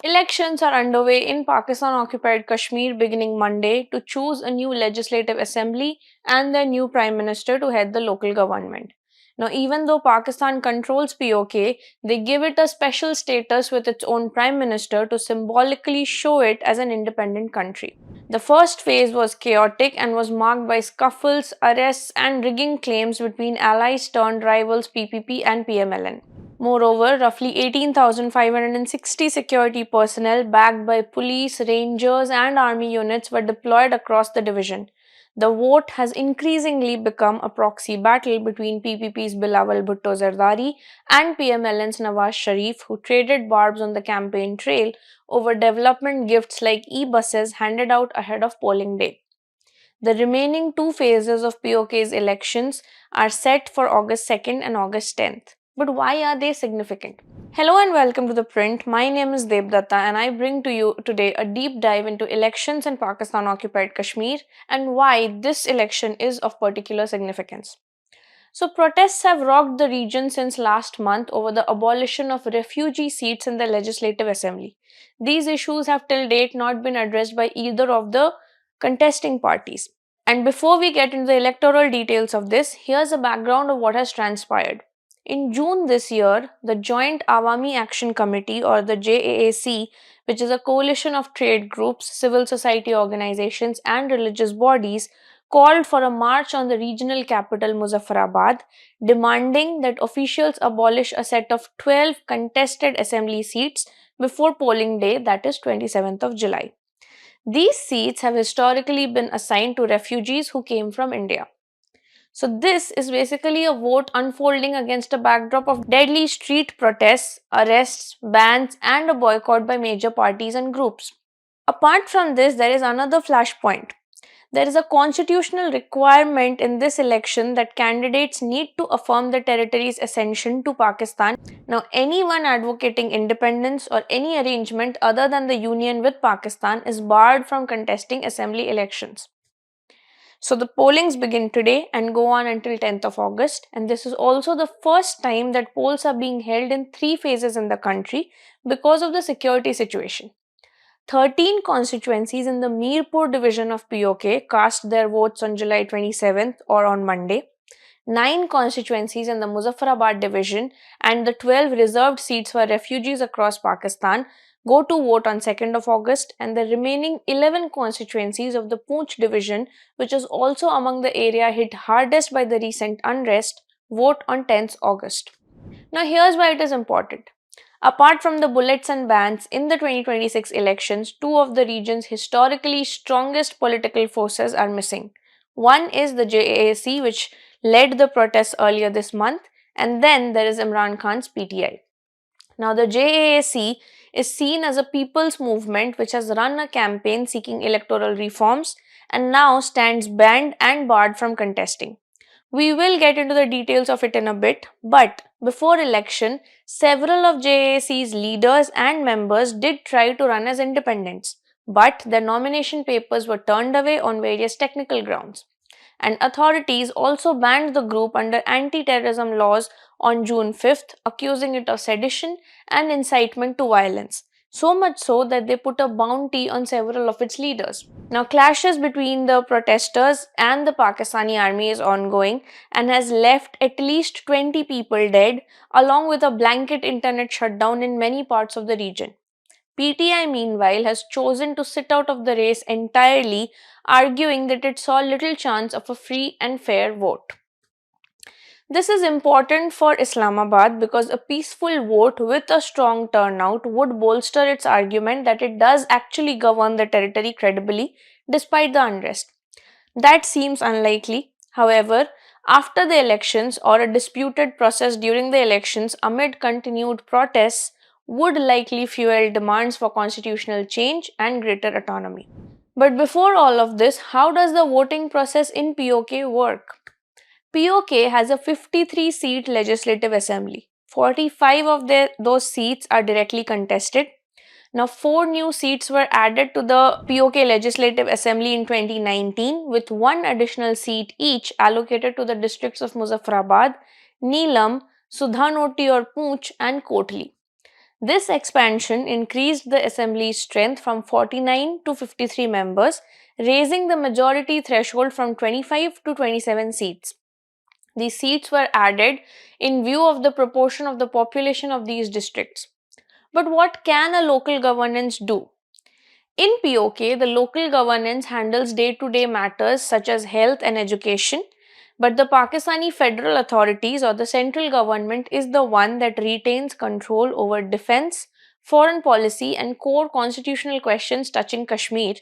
Elections are underway in Pakistan-occupied Kashmir beginning Monday to choose a new legislative assembly and their new prime minister to head the local government. Now, even though Pakistan controls POK, they give it a special status with its own prime minister to symbolically show it as an independent country. The first phase was chaotic and was marked by scuffles, arrests, and rigging claims between allies turned rivals PPP and PMLN. Moreover, roughly 18,560 security personnel backed by police, rangers, and army units were deployed across the division. The vote has increasingly become a proxy battle between PPP's Bilawal Bhutto Zardari and PMLN's Nawaz Sharif, who traded barbs on the campaign trail over development gifts like e-buses handed out ahead of polling day. The remaining two phases of POK's elections are set for August 2nd and August 10th. But why are they significant? Hello and welcome to The Print. My name is Debdutta and I bring to you today a deep dive into elections in Pakistan-occupied Kashmir and why this election is of particular significance. So, protests have rocked the region since last month over the abolition of refugee seats in the Legislative Assembly. These issues have till date not been addressed by either of the contesting parties. And before we get into the electoral details of this, here's a background of what has transpired. In June this year, the Joint Awami Action Committee or the JAAC, which is a coalition of trade groups, civil society organizations, and religious bodies, called for a march on the regional capital Muzaffarabad, demanding that officials abolish a set of 12 contested assembly seats before polling day, that is 27th of July. These seats have historically been assigned to refugees who came from India. So, this is basically a vote unfolding against a backdrop of deadly street protests, arrests, bans, and a boycott by major parties and groups. Apart from this, there is another flashpoint. There is a constitutional requirement in this election that candidates need to affirm the territory's accession to Pakistan. Now, anyone advocating independence or any arrangement other than the union with Pakistan is barred from contesting assembly elections. So, the pollings begin today and go on until 10th of August, and this is also the first time that polls are being held in three phases in the country because of the security situation. 13 constituencies in the Mirpur division of POK cast their votes on July 27th or on Monday. 9 constituencies in the Muzaffarabad division and the 12 reserved seats for refugees across Pakistan go to vote on 2nd of August, and the remaining 11 constituencies of the Poonch division, which is also among the area hit hardest by the recent unrest, vote on 10th August. Now here's why it is important. Apart from the bullets and bans, in the 2026 elections, two of the region's historically strongest political forces are missing. One is the JAAC, which led the protests earlier this month, and then there is Imran Khan's PTI. Now, the JAAC is seen as a people's movement which has run a campaign seeking electoral reforms and now stands banned and barred from contesting. We will get into the details of it in a bit, but before election, several of JAC's leaders and members did try to run as independents, but their nomination papers were turned away on various technical grounds. And authorities also banned the group under anti-terrorism laws on June 5th, accusing it of sedition and incitement to violence. So much so that they put a bounty on several of its leaders. Now, clashes between the protesters and the Pakistani army is ongoing and has left at least 20 people dead, along with a blanket internet shutdown in many parts of the region. PTI, meanwhile, has chosen to sit out of the race entirely, arguing that it saw little chance of a free and fair vote. This is important for Islamabad because a peaceful vote with a strong turnout would bolster its argument that it does actually govern the territory credibly despite the unrest. That seems unlikely. However, after the elections or a disputed process during the elections amid continued protests would likely fuel demands for constitutional change and greater autonomy. But before all of this, how does the voting process in POK work? POK has a 53-seat legislative assembly. 45 of those seats are directly contested. Now, 4 new seats were added to the POK Legislative Assembly in 2019, with 1 additional seat each allocated to the districts of Muzaffarabad, Neelam, Sudhanoti or Poonch, and Kotli. This expansion increased the assembly's strength from 49 to 53 members, raising the majority threshold from 25 to 27 seats. These seats were added in view of the proportion of the population of these districts. But what can a local governance do? In POK, the local governance handles day to day matters such as health and education, but the Pakistani federal authorities or the central government is the one that retains control over defense, foreign policy, and core constitutional questions touching Kashmir,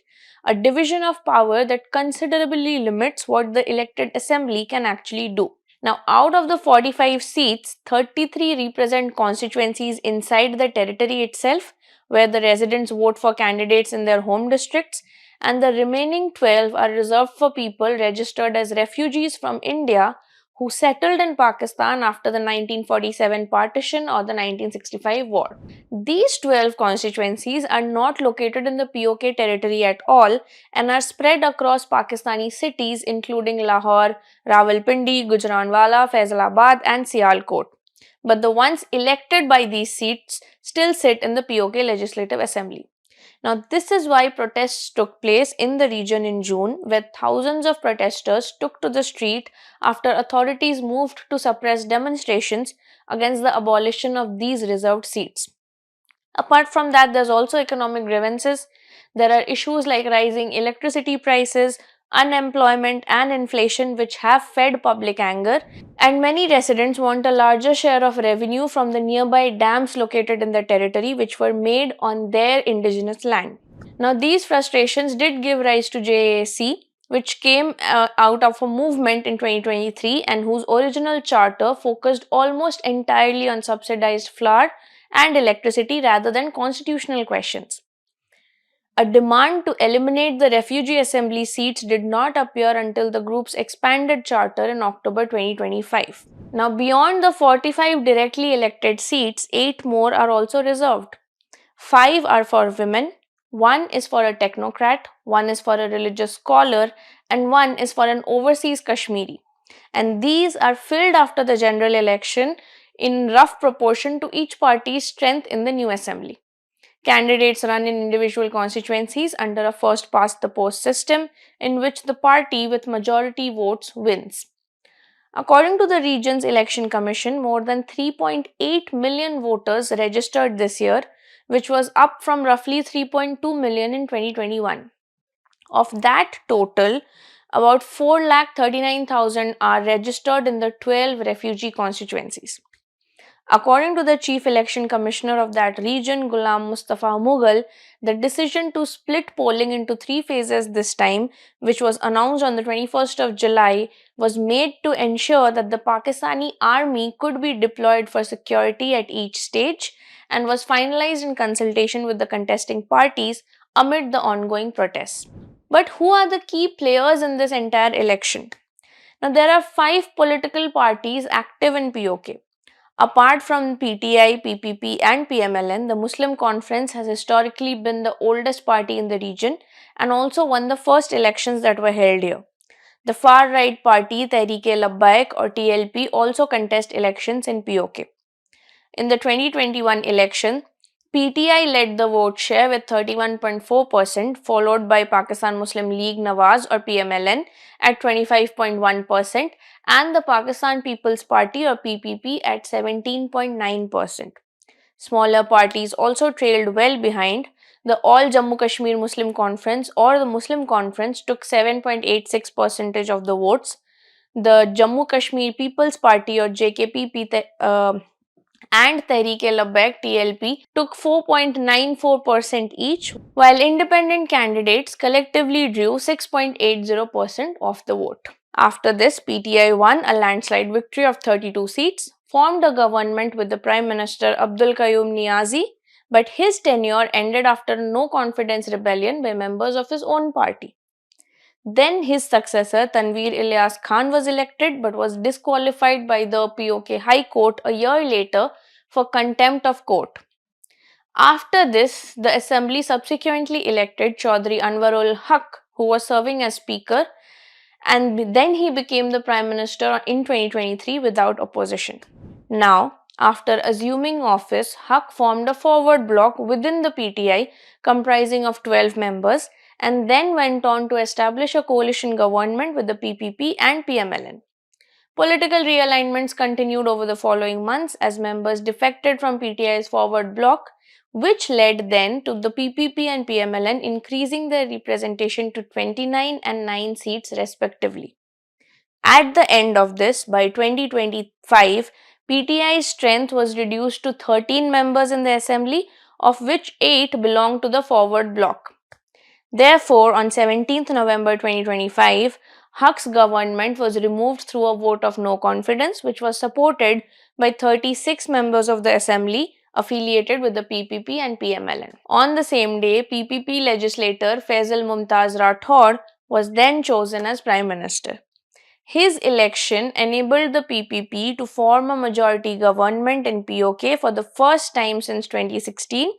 a division of power that considerably limits what the elected assembly can actually do. Now, out of the 45 seats, 33 represent constituencies inside the territory itself, where the residents vote for candidates in their home districts, and the remaining 12 are reserved for people registered as refugees from India who settled in Pakistan after the 1947 partition or the 1965 war. These 12 constituencies are not located in the POK territory at all and are spread across Pakistani cities including Lahore, Rawalpindi, Gujranwala, Faisalabad, and Sialkot. But the ones elected by these seats still sit in the POK Legislative Assembly. Now, this is why protests took place in the region in June, where thousands of protesters took to the street after authorities moved to suppress demonstrations against the abolition of these reserved seats. Apart from that, there's also economic grievances. There are issues like rising electricity prices, unemployment, and inflation, which have fed public anger. And many residents want a larger share of revenue from the nearby dams located in the territory, which were made on their indigenous land. Now, these frustrations did give rise to JAC, which came out of a movement in 2023 and whose original charter focused almost entirely on subsidized flour and electricity rather than constitutional questions. A demand to eliminate the refugee assembly seats did not appear until the group's expanded charter in October 2025. Now, beyond the 45 directly elected seats, 8 more are also reserved. 5 are for women, 1 is for a technocrat, 1 is for a religious scholar, and 1 is for an overseas Kashmiri. And these are filled after the general election in rough proportion to each party's strength in the new assembly. Candidates run in individual constituencies under a first past the post system in which the party with majority votes wins. According to the region's election commission, more than 3.8 million voters registered this year, which was up from roughly 3.2 million in 2021. Of that total, about 4,39,000 are registered in the 12 refugee constituencies. According to the Chief Election Commissioner of that region, Ghulam Mustafa Mughal, the decision to split polling into 3 phases this time, which was announced on the 21st of July, was made to ensure that the Pakistani army could be deployed for security at each stage and was finalized in consultation with the contesting parties amid the ongoing protests. But who are the key players in this entire election? Now, there are 5 political parties active in POK. Apart from PTI, PPP, and PMLN, the Muslim Conference has historically been the oldest party in the region and also won the first elections that were held here. The far right party, Tehreek-e-Labbaik or TLP, also contest elections in POK. In the 2021 election, PTI led the vote share with 31.4%, followed by Pakistan Muslim League Nawaz or PMLN at 25.1%, and the Pakistan People's Party or PPP at 17.9%. Smaller parties also trailed well behind. The All Jammu Kashmir Muslim Conference or the Muslim Conference took 7.86% of the votes. The Jammu Kashmir People's Party or JKP and Tehreek-e-Labbaik TLP took 4.94% each, while independent candidates collectively drew 6.80% of the vote. After this, PTI won a landslide victory of 32 seats, formed a government with the Prime Minister Abdul Qayyum Niazi, but his tenure ended after a no confidence rebellion by members of his own party. Then his successor Tanveer Ilyas Khan was elected but was disqualified by the POK High Court a year later for contempt of court. After this, the assembly subsequently elected Chaudhry Anwarul Haq, who was serving as speaker, and then he became the prime minister in 2023 without opposition. Now, After assuming office, Haq formed a forward bloc within the PTI comprising of 12 members and then went on to establish a coalition government with the PPP and PMLN. Political realignments continued over the following months as members defected from PTI's forward bloc, which led then to the PPP and PMLN increasing their representation to 29 and 9 seats respectively. At the end of this, by 2025, PTI's strength was reduced to 13 members in the assembly, of which 8 belonged to the forward bloc. Therefore, on 17th November 2025, Huq's government was removed through a vote of no confidence, which was supported by 36 members of the assembly affiliated with the PPP and PMLN. On the same day, PPP legislator Faisal Mumtaz Rathod was then chosen as Prime Minister. His election enabled the PPP to form a majority government in POK for the first time since 2016,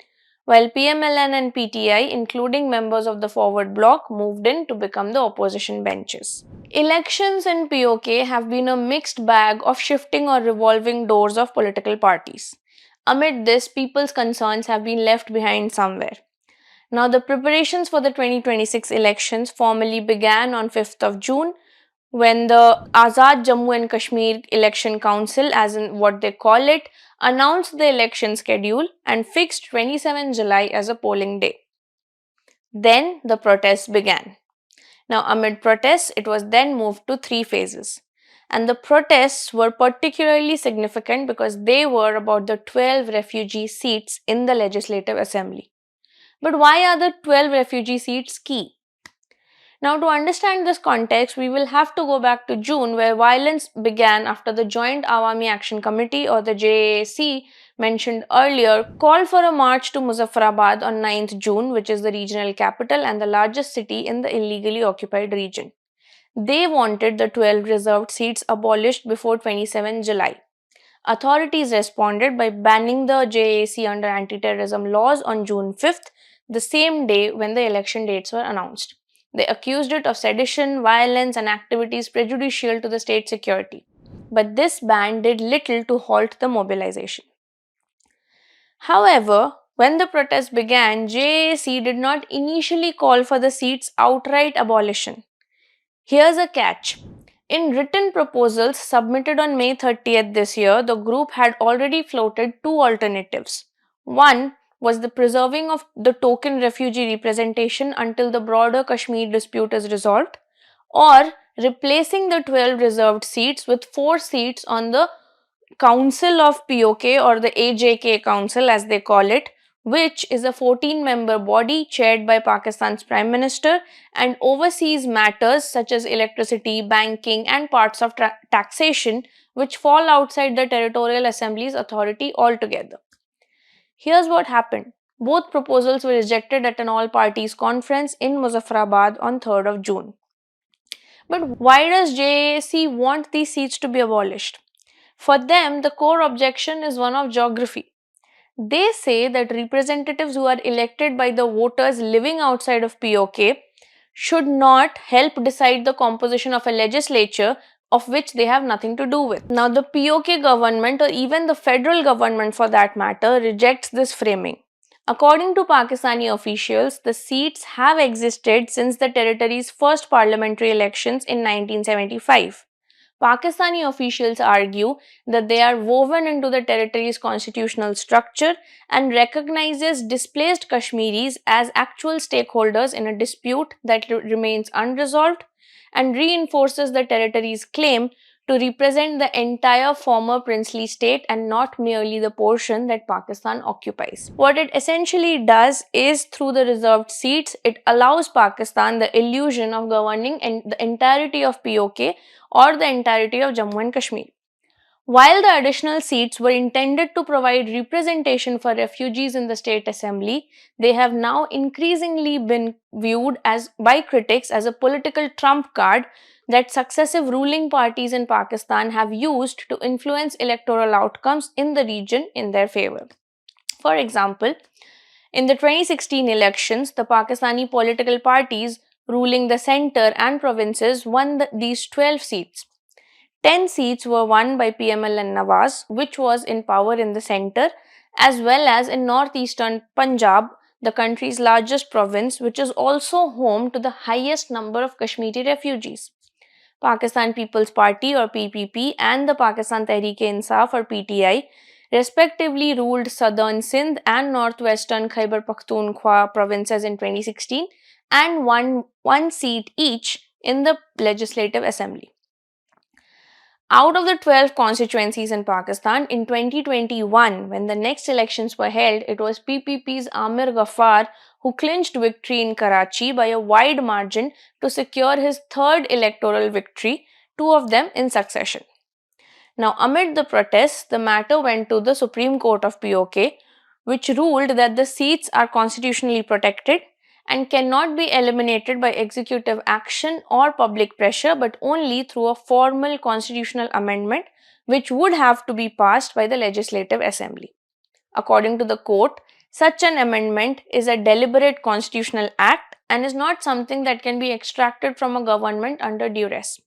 while PMLN and PTI, including members of the forward bloc, moved in to become the opposition benches. Elections in POK have been a mixed bag of shifting or revolving doors of political parties. Amid this, people's concerns have been left behind somewhere. Now, the preparations for the 2026 elections formally began on 5th of June when the Azad Jammu and Kashmir Election Council, as in what they call it, announced the election schedule and fixed 27 July as a polling day. Then the protests began. Now, amid protests, it was then moved to 3 phases. And the protests were particularly significant because they were about the 12 refugee seats in the Legislative Assembly. But why are the 12 refugee seats key? Now, to understand this context, we will have to go back to June, where violence began after the Joint Awami Action Committee, or the JAC, mentioned earlier, called for a march to Muzaffarabad on 9th June, which is the regional capital and the largest city in the illegally occupied region. They wanted the 12 reserved seats abolished before 27 July. Authorities responded by banning the JAC under anti-terrorism laws on June 5th, the same day when the election dates were announced. They accused it of sedition, violence, and activities prejudicial to the state security. But this ban did little to halt the mobilization. However, when the protests began, JAC did not initially call for the seats' outright abolition. Here's a catch. In written proposals submitted on May 30th this year, the group had already floated two alternatives. One was the preserving of the token refugee representation until the broader Kashmir dispute is resolved, or replacing the 12 reserved seats with 4 seats on the Council of POK, or the AJK Council as they call it, which is a 14-member body chaired by Pakistan's Prime Minister and oversees matters such as electricity, banking, and parts of taxation, which fall outside the Territorial Assembly's authority altogether. Here's what happened. Both proposals were rejected at an all-parties conference in Muzaffarabad on 3rd of June. But why does JAC want these seats to be abolished? For them, the core objection is one of geography. They say that representatives who are elected by the voters living outside of POK should not help decide the composition of a legislature of which they have nothing to do with. Now, the POK government, or even the federal government for that matter, rejects this framing. According to Pakistani officials, the seats have existed since the territory's first parliamentary elections in 1975. Pakistani officials argue that they are woven into the territory's constitutional structure and recognizes displaced Kashmiris as actual stakeholders in a dispute that remains unresolved and reinforces the territory's claim to represent the entire former princely state and not merely the portion that Pakistan occupies. What it essentially does is, through the reserved seats, it allows Pakistan the illusion of governing the entirety of POK or the entirety of Jammu and Kashmir. While the additional seats were intended to provide representation for refugees in the state assembly, they have now increasingly been viewed by critics as a political trump card that successive ruling parties in Pakistan have used to influence electoral outcomes in the region in their favor. For example, in the 2016 elections, the Pakistani political parties ruling the center and provinces won these 12 seats. 10 seats were won by PML and Nawaz, which was in power in the center, as well as in northeastern Punjab, the country's largest province, which is also home to the highest number of Kashmiri refugees. Pakistan People's Party or PPP and the Pakistan Tehreek-e-Insaf or PTI respectively ruled southern Sindh and northwestern Khyber Pakhtunkhwa provinces in 2016 and won one seat each in the Legislative Assembly. Out of the 12 constituencies in Pakistan, in 2021, when the next elections were held, it was PPP's Amir Ghaffar who clinched victory in Karachi by a wide margin to secure his third electoral victory, two of them in succession. Now, amid the protests, the matter went to the Supreme Court of POK, which ruled that the seats are constitutionally protected and cannot be eliminated by executive action or public pressure, but only through a formal constitutional amendment, which would have to be passed by the Legislative Assembly. According to the court, such an amendment is a deliberate constitutional act and is not something that can be extracted from a government under duress.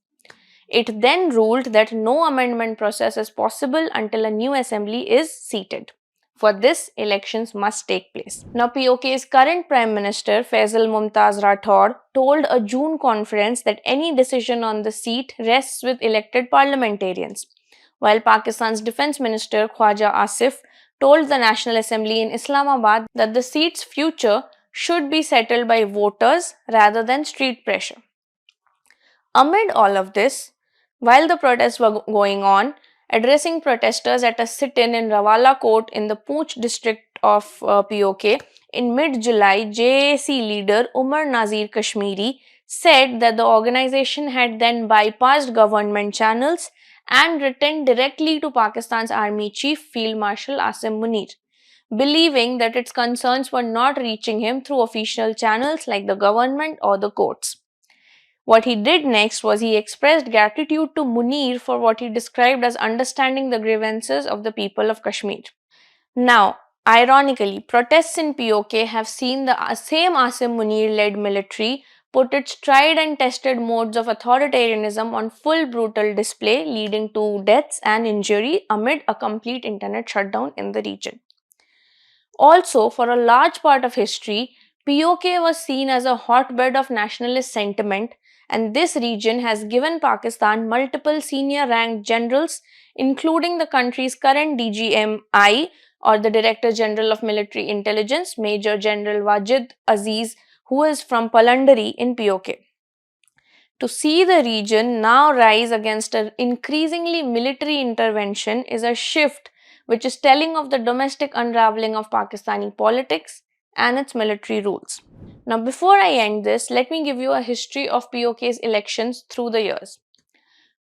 It then ruled that no amendment process is possible until a new assembly is seated. For this, elections must take place. Now, POK's current Prime Minister Faisal Mumtaz Rathod told a June conference that any decision on the seat rests with elected parliamentarians, while Pakistan's Defense Minister Khwaja Asif told the National Assembly in Islamabad that the seat's future should be settled by voters rather than street pressure. Amid all of this, while the protests were going on, addressing protesters at a sit-in in Rawala Court in the Poonch district of POK in mid-July, JAC leader Umar Nazir Kashmiri said that the organization had then bypassed government channels and written directly to Pakistan's Army Chief Field Marshal Asim Munir, believing that its concerns were not reaching him through official channels like the government or the courts. What he did next was he expressed gratitude to Munir for what he described as understanding the grievances of the people of Kashmir. Now, ironically, protests in POK have seen the same Asim Munir-led military put its tried and tested modes of authoritarianism on full brutal display, leading to deaths and injury amid a complete internet shutdown in the region. Also, for a large part of history, POK was seen as a hotbed of nationalist sentiment, and this region has given Pakistan multiple senior ranked generals, including the country's current DGMI or the Director General of Military Intelligence, Major General Wajid Aziz, who is from Palandari in POK. To see the region now rise against an increasingly military intervention is a shift which is telling of the domestic unraveling of Pakistani politics and its military rules. Now, before I end this, let me give you a history of POK's elections through the years.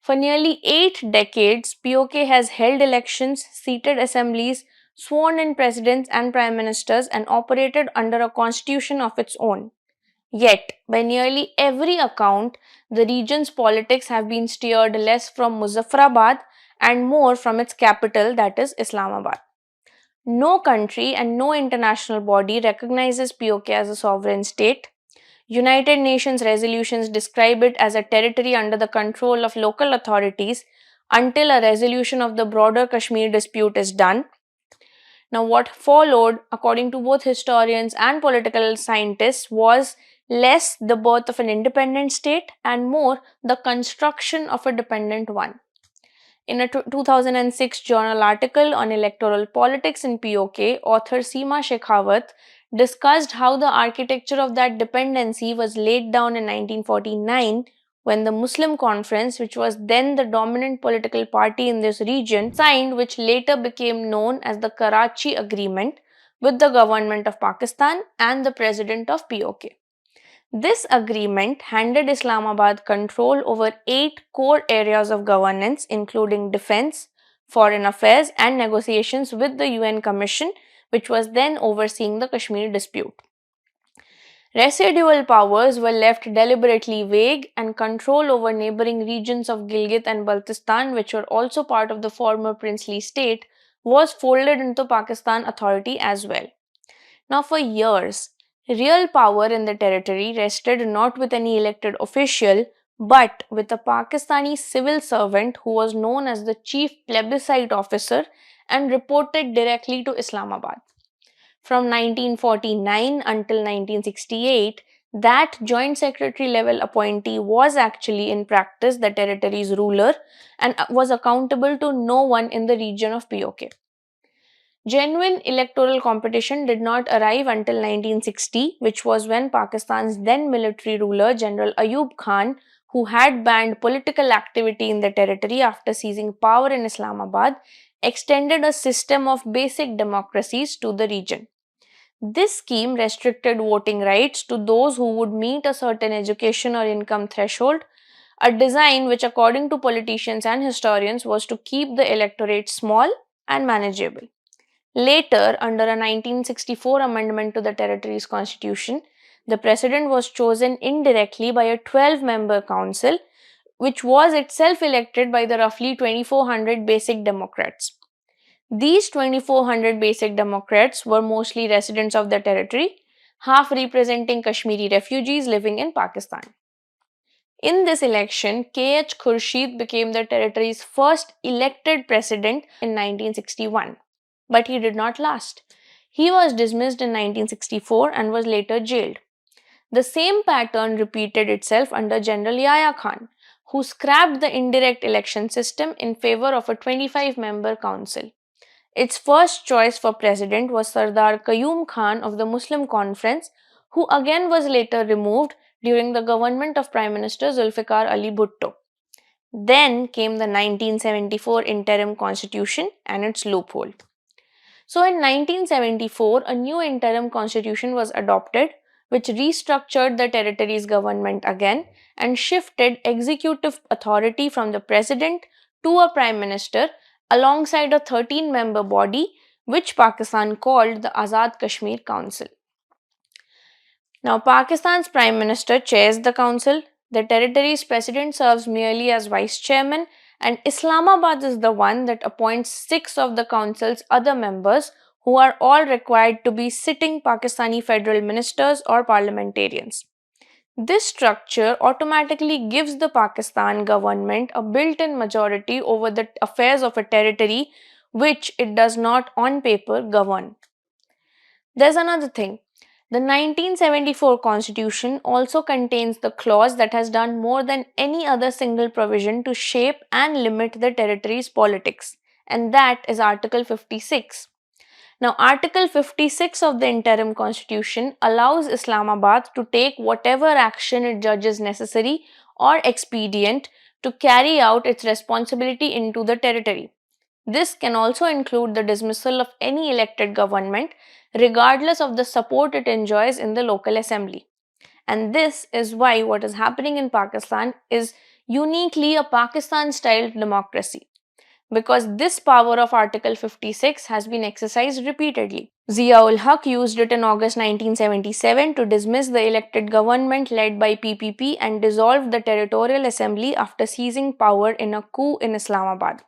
For nearly 8 decades, POK has held elections, seated assemblies, sworn in presidents and prime ministers, and operated under a constitution of its own. Yet, by nearly every account, the region's politics have been steered less from Muzaffarabad and more from its capital, that is Islamabad. No country and no international body recognizes POK as a sovereign state. United Nations resolutions describe it as a territory under the control of local authorities until a resolution of the broader Kashmir dispute is done. Now, what followed, according to both historians and political scientists, was less the birth of an independent state and more the construction of a dependent one. In a 2006 journal article on electoral politics in POK, author Seema Shekhawat discussed how the architecture of that dependency was laid down in 1949 when the Muslim Conference, which was then the dominant political party in this region, signed which later became known as the Karachi Agreement with the government of Pakistan and the president of POK. This agreement handed Islamabad control over 8 core areas of governance, including defense, foreign affairs, and negotiations with the UN Commission, which was then overseeing the Kashmir dispute. Residual powers were left deliberately vague, and control over neighboring regions of Gilgit and Baltistan, which were also part of the former princely state, was folded into Pakistan Authority as well. Now, for years, real power in the territory rested not with any elected official but with a Pakistani civil servant who was known as the chief plebiscite officer and reported directly to Islamabad. From 1949 until 1968, that joint secretary level appointee was actually in practice the territory's ruler and was accountable to no one in the region of POK. Genuine electoral competition did not arrive until 1960, which was when Pakistan's then military ruler General Ayub Khan, who had banned political activity in the territory after seizing power in Islamabad, extended a system of basic democracies to the region. This scheme restricted voting rights to those who would meet a certain education or income threshold, a design which, according to politicians and historians, was to keep the electorate small and manageable. Later, under a 1964 amendment to the territory's constitution, the president was chosen indirectly by a 12-member council, which was itself elected by the roughly 2,400 basic Democrats. These 2,400 basic Democrats were mostly residents of the territory, half representing Kashmiri refugees living in Pakistan. In this election, K.H. Khurshid became the territory's first elected president in 1961. But he did not last. He was dismissed in 1964 and was later jailed. The same pattern repeated itself under General Yahya Khan, who scrapped the indirect election system in favor of a 25-member council. Its first choice for president was Sardar Qayyum Khan of the Muslim Conference, who again was later removed during the government of Prime Minister Zulfikar Ali Bhutto. Then came the 1974 interim constitution and its loophole. So in 1974, a new interim constitution was adopted, which restructured the territory's government again and shifted executive authority from the president to a prime minister alongside a 13-member body, which Pakistan called the Azad Kashmir Council. Now, Pakistan's prime minister chairs the council, the territory's president serves merely as vice chairman, and Islamabad is the one that appoints 6 of the council's other members, who are all required to be sitting Pakistani federal ministers or parliamentarians. This structure automatically gives the Pakistan government a built-in majority over the affairs of a territory which it does not on paper govern. There's another thing. The 1974 constitution also contains the clause that has done more than any other single provision to shape and limit the territory's politics, and that is Article 56. Now, Article 56 of the interim constitution allows Islamabad to take whatever action it judges necessary or expedient to carry out its responsibility into the territory. This can also include the dismissal of any elected government, regardless of the support it enjoys in the local assembly. And this is why what is happening in Pakistan is uniquely a Pakistan-style democracy, because this power of Article 56 has been exercised repeatedly. Zia-ul Haq used it in August 1977 to dismiss the elected government led by PPP and dissolve the territorial assembly after seizing power in a coup in Islamabad.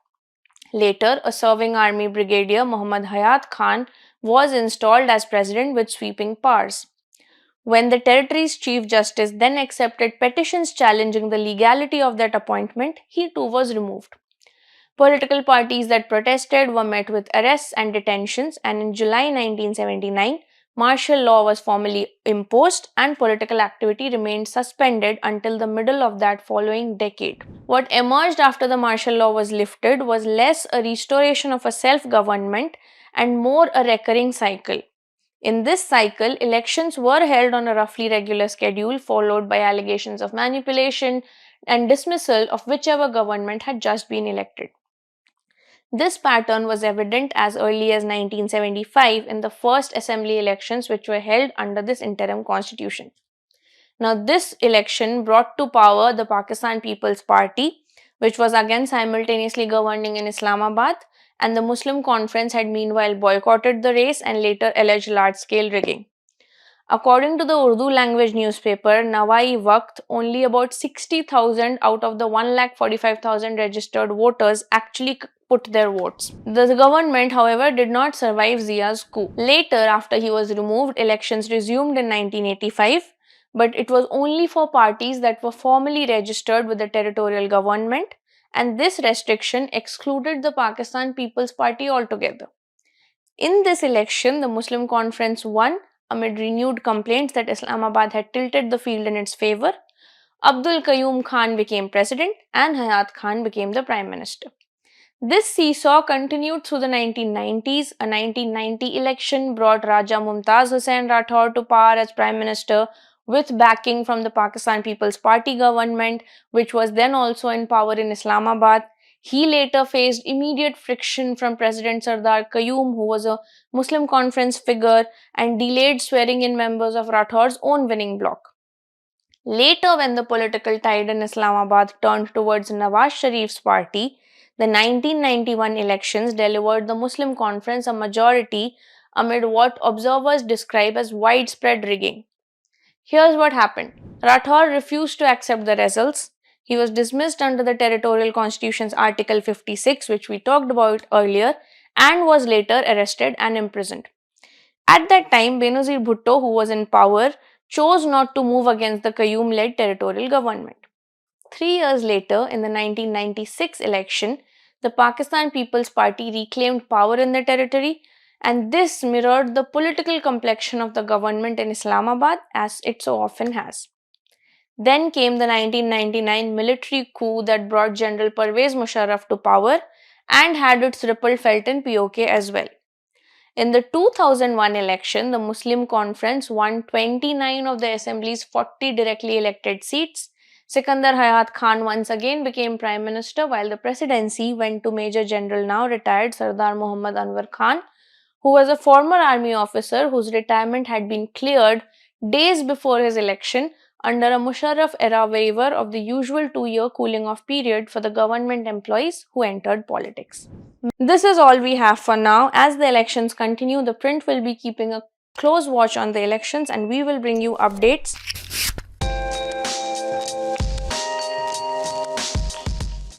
Later, a serving army brigadier, Muhammad Hayat Khan, was installed as president with sweeping powers. When the territory's chief justice then accepted petitions challenging the legality of that appointment, he too was removed. Political parties that protested were met with arrests and detentions, and in July 1979, martial law was formally imposed and political activity remained suspended until the middle of that following decade. What emerged after the martial law was lifted was less a restoration of a self-government and more a recurring cycle. In this cycle, elections were held on a roughly regular schedule, followed by allegations of manipulation and dismissal of whichever government had just been elected. This pattern was evident as early as 1975 in the first assembly elections which were held under this interim constitution. Now, this election brought to power the Pakistan People's Party, which was again simultaneously governing in Islamabad, and the Muslim Conference had meanwhile boycotted the race and later alleged large-scale rigging. According to the Urdu language newspaper Nawai-Waqt, only about 60,000 out of the 1,45,000 registered voters actually put their votes. The government, however, did not survive Zia's coup. Later, after he was removed, elections resumed in 1985, but it was only for parties that were formally registered with the territorial government, and this restriction excluded the Pakistan People's Party altogether. In this election, the Muslim Conference won amid renewed complaints that Islamabad had tilted the field in its favor. Abdul Qayyum Khan became president and Hayat Khan became the prime minister. This seesaw continued through the 1990s. A 1990 election brought Raja Mumtaz Hussain Rathod to power as Prime Minister with backing from the Pakistan People's Party government, which was then also in power in Islamabad. He later faced immediate friction from President Sardar Qayyum, who was a Muslim Conference figure, and delayed swearing in members of Rathod's own winning bloc. Later, when the political tide in Islamabad turned towards Nawaz Sharif's party, the 1991 elections delivered the Muslim Conference a majority amid what observers describe as widespread rigging. Here's what happened. Rathod refused to accept the results. He was dismissed under the Territorial Constitution's Article 56, which we talked about earlier, and was later arrested and imprisoned. At that time, Benazir Bhutto, who was in power, chose not to move against the Qayyum led territorial government. 3 years later, in the 1996 election, the Pakistan People's Party reclaimed power in the territory, and this mirrored the political complexion of the government in Islamabad as it so often has. Then came the 1999 military coup that brought General Pervez Musharraf to power and had its ripple felt in POK as well. In the 2001 election, the Muslim Conference won 29 of the Assembly's 40 directly elected seats. Sikandar Hayat Khan once again became Prime Minister, while the presidency went to Major General now retired Sardar Muhammad Anwar Khan, who was a former army officer whose retirement had been cleared days before his election under a Musharraf era waiver of the usual 2-year cooling off period for the government employees who entered politics. This is all we have for now. As the elections continue, The Print will be keeping a close watch on the elections and we will bring you updates